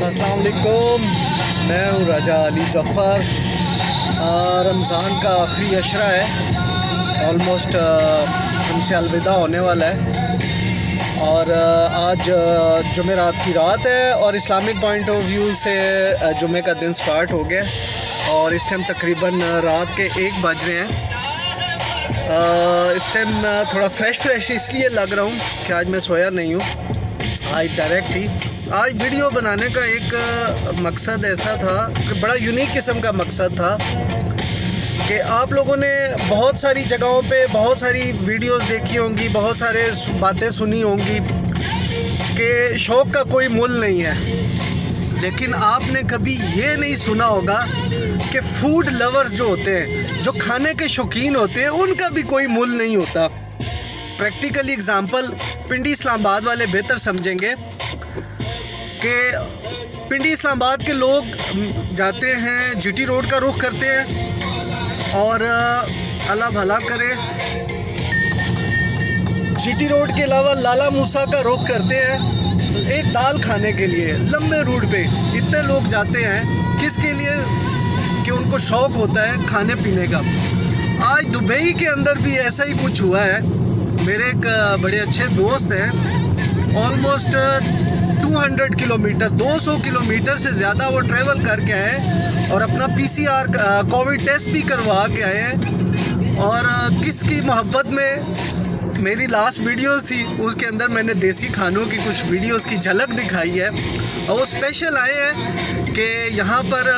अस्सलाम वालेकुम, मैं हूँ राजा अली ज़फ़र। रमज़ान का आखिरी अशरा है, ऑलमोस्ट हमसे अलविदा होने वाला है। और आज जुमेरात की रात है और इस्लामिक पॉइंट ऑफ व्यू से जुमे का दिन स्टार्ट हो गया और इस टाइम तकरीबन रात के 1 बज रहे हैं। इस टाइम थोड़ा फ्रेश इसलिए लग रहा हूँ कि आज मैं सोया नहीं हूँ। आज वीडियो बनाने का एक मकसद ऐसा था कि बड़ा यूनिक किस्म का मकसद था कि आप लोगों ने बहुत सारी जगहों पे बहुत सारी वीडियोस देखी होंगी, बहुत सारे बातें सुनी होंगी कि शौक़ का कोई मुल नहीं है, लेकिन आपने कभी ये नहीं सुना होगा कि फूड लवर्स जो होते हैं, जो खाने के शौकीन होते हैं, उनका भी कोई मुल नहीं होता। प्रैक्टिकली एग्ज़ाम्पल पिंडी इस्लामाबाद वाले बेहतर समझेंगे कि पिंडी इस्लामाबाद के लोग जाते हैं, जीटी रोड का रुख करते हैं और अल्लाह भला करे जीटी रोड के अलावा लाला मूसा का रुख करते हैं एक दाल खाने के लिए। लंबे रूट पे इतने लोग जाते हैं किसके लिए? कि उनको शौक़ होता है खाने पीने का। आज दुबई के अंदर भी ऐसा ही कुछ हुआ है। मेरे एक बड़े अच्छे दोस्त हैं, ऑलमोस्ट 200 किलोमीटर 200 किलोमीटर से ज़्यादा वो ट्रैवल करके आए और अपना PCR कोविड टेस्ट भी करवा के आए हैं। और किसकी मोहब्बत में मेरी लास्ट वीडियोस थी, उसके अंदर मैंने देसी खानों की कुछ वीडियोस की झलक दिखाई है और वो स्पेशल आए हैं कि यहाँ पर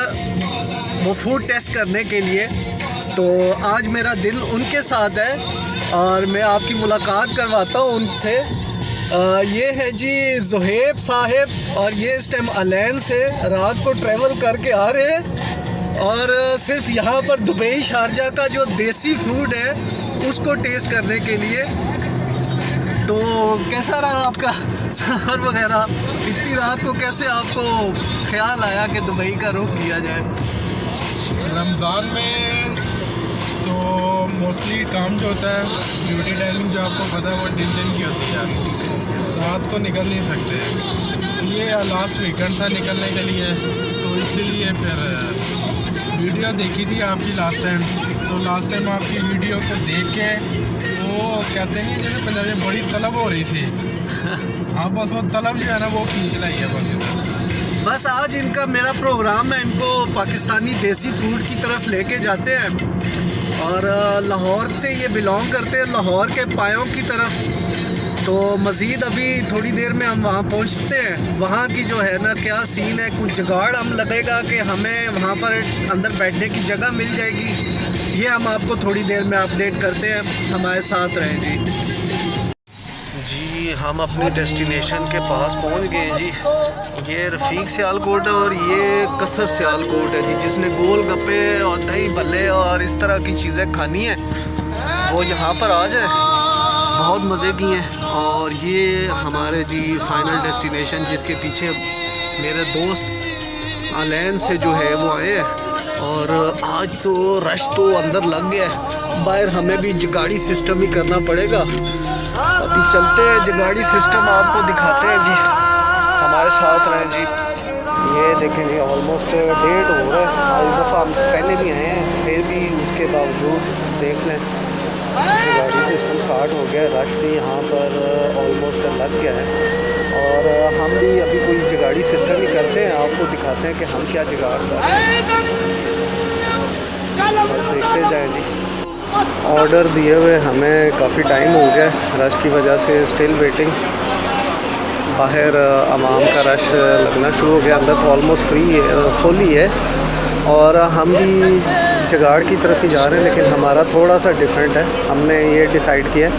वो फूड टेस्ट करने के लिए। तो आज मेरा दिल उनके साथ है और मैं आपकी मुलाकात करवाता हूँ उनसे। ये है जी ज़ुहैब साहिब और ये इस टाइम अलैन से रात को ट्रैवल करके आ रहे हैं और सिर्फ यहाँ पर दुबई शारजा का जो देसी फूड है उसको टेस्ट करने के लिए। तो कैसा रहा आपका सफ़र वगैरह? इतनी रात को कैसे आपको ख्याल आया कि दुबई का रुख किया जाए? रमज़ान में तो मोस्टली काम जो होता है, ड्यूटी टाइमिंग जो आपको पता है वो दिन की होती है, रात को निकल नहीं सकते। ये लास्ट वीकेंड था निकलने के लिए, तो इसीलिए फिर वीडियो देखी थी आपकी लास्ट टाइम। तो लास्ट टाइम आपकी वीडियो को देख के वो कहते नहीं जैसे पंजाबी में बड़ी तलब हो रही थी। हाँ, बस वो तलब जो है ना वो खींच लाई है बस इधर। बस आज इनका मेरा प्रोग्राम है, इनको पाकिस्तानी देसी फूड की तरफ लेके जाते हैं और लाहौर से ये बिलोंग करते हैं, लाहौर के पायों की तरफ। तो मज़ीद अभी थोड़ी देर में हम वहाँ पहुँचते हैं। वहाँ की जो है ना क्या सीन है, कुछ जुगाड़ हम लगेगा कि हमें वहाँ पर अंदर बैठने की जगह मिल जाएगी। ये हम आपको थोड़ी देर में अपडेट करते हैं, हमारे साथ रहें जी। हम अपने डेस्टिनेशन के पास पहुँच गए जी। ये रफ़ीक सियालकोट है और ये कसर सियालकोट है जी। जिसने गोल गप्पे और दही भल्ले और इस तरह की चीज़ें खानी है वो यहाँ पर आ जाए, बहुत मज़े की हैं। और ये हमारे जी फाइनल डेस्टिनेशन जिसके पीछे मेरे दोस्त अलैन से जो है वो आए हैं। और आज तो रश तो अंदर लग गया है, बाहर हमें भी जगाड़ी सिस्टम ही करना पड़ेगा। अभी चलते हैं, जगाड़ी सिस्टम आपको दिखाते हैं जी, हमारे साथ रहें जी। ये देखें जी, ऑलमोस्ट 1:30 हो रहा है। आज दफ़ा हम पहले भी आए हैं, फिर भी उसके बावजूद देख लें गाड़ी सिस्टम स्टार्ट हो गया। रश भी यहाँ पर ऑलमोस्ट लग गया है और हम भी अभी कोई जगाड़ी सिस्टम ही करते हैं, आपको दिखाते हैं कि हम क्या जुगाड़ करते हैं। बस देखते जाएँ जी। ऑर्डर दिए हुए हमें काफ़ी टाइम हो गया, रश की वजह से स्टिल वेटिंग। बाहर आवाम का रश लगना शुरू हो गया, अंदर तो ऑलमोस्ट फुल ही है। और हम भी जगाड़ की तरफ ही जा रहे हैं, लेकिन हमारा थोड़ा सा डिफरेंट है। हमने ये डिसाइड किया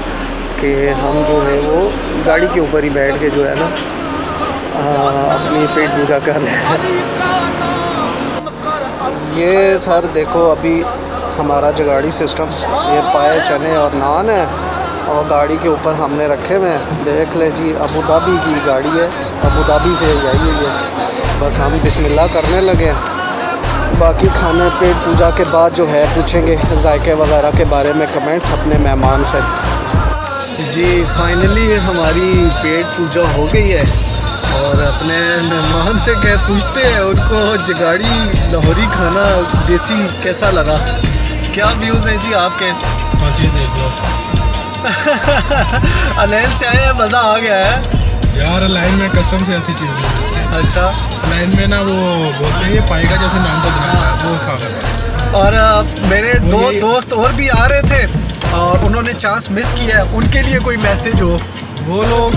कि हम जो है वो गाड़ी के ऊपर ही बैठ के जो है ना अपनी पेट पूजा कर रहे हैं। ये सर देखो अभी हमारा जगाड़ी सिस्टम, ये पाए चने और नान है और गाड़ी के ऊपर हमने रखे हुए हैं। देख लें जी, अबू धाबी की गाड़ी है, अबू धाबी से आई हुई है। बस हम बिस्मिल्लाह करने लगे हैं, बाकी खाने पेट पूजा के बाद जो है पूछेंगे जायके वगैरह के बारे में कमेंट्स अपने मेहमान से जी। फाइनली हमारी पेट पूजा हो गई है और अपने मेहमान से क्या पूछते हैं उनको जगाड़ी लाहौरी खाना देसी कैसा लगा। क्या व्यूज़ हैं जी आपके? हाँ जी देख लो अलेल से आए मज़ा आ गया है यार। लाइन में कसम से ऐसी चीज़ नहीं। अच्छा लाइन में ना वो बोलते हैं ये पाएगा जैसे नाम तो बनाता है वो साफ है। और मेरे दो दोस्त और भी आ रहे थे और उन्होंने चांस मिस किया है, उनके लिए कोई मैसेज हो? वो लोग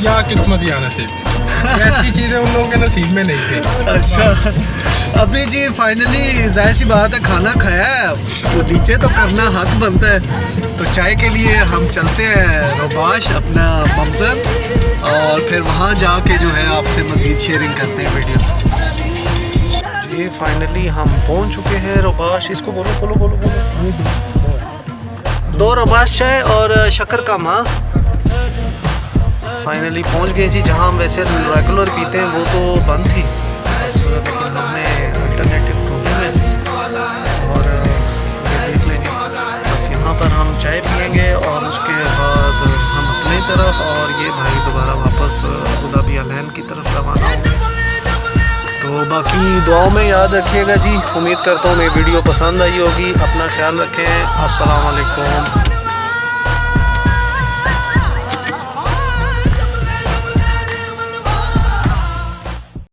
या किस्मत या नसीब ऐसी चीज़ें उन लोगों के नसीब में नहीं थी। अच्छा अभी जी फाइनली जाहिर सी बात है खाना खाया है तो नीचे तो करना हक बनता है। तो चाय के लिए हम चलते हैं रोबाश अपना ममजर और फिर वहाँ जाके जो है आपसे मज़ीद शेयरिंग करते हैं वीडियो। जी फाइनली हम पहुँच चुके हैं रोबाश। इसको बोलो बोलो बोलो बोलो 2 रोबाश चाय और शक्कर का माँ। फाइनली पहुंच गए जी। जहां हम वैसे रेगुलर पीते हैं वो तो बंद थी बस, लेकिन हमने अल्टरनेटिव ढूंढे हुए थे और ये देख लेंगे बस। यहाँ पर हम चाय पियेंगे और उसके बाद हम अपनी तरफ और ये भाई दोबारा वापस अबू धाबी अलैन की तरफ रवाना होंगे। तो बाकी दुआओं में याद रखिएगा जी। उम्मीद करता हूँ मेरी वीडियो पसंद आई होगी। अपना ख्याल रखें। अस्सलाम वालेकुम।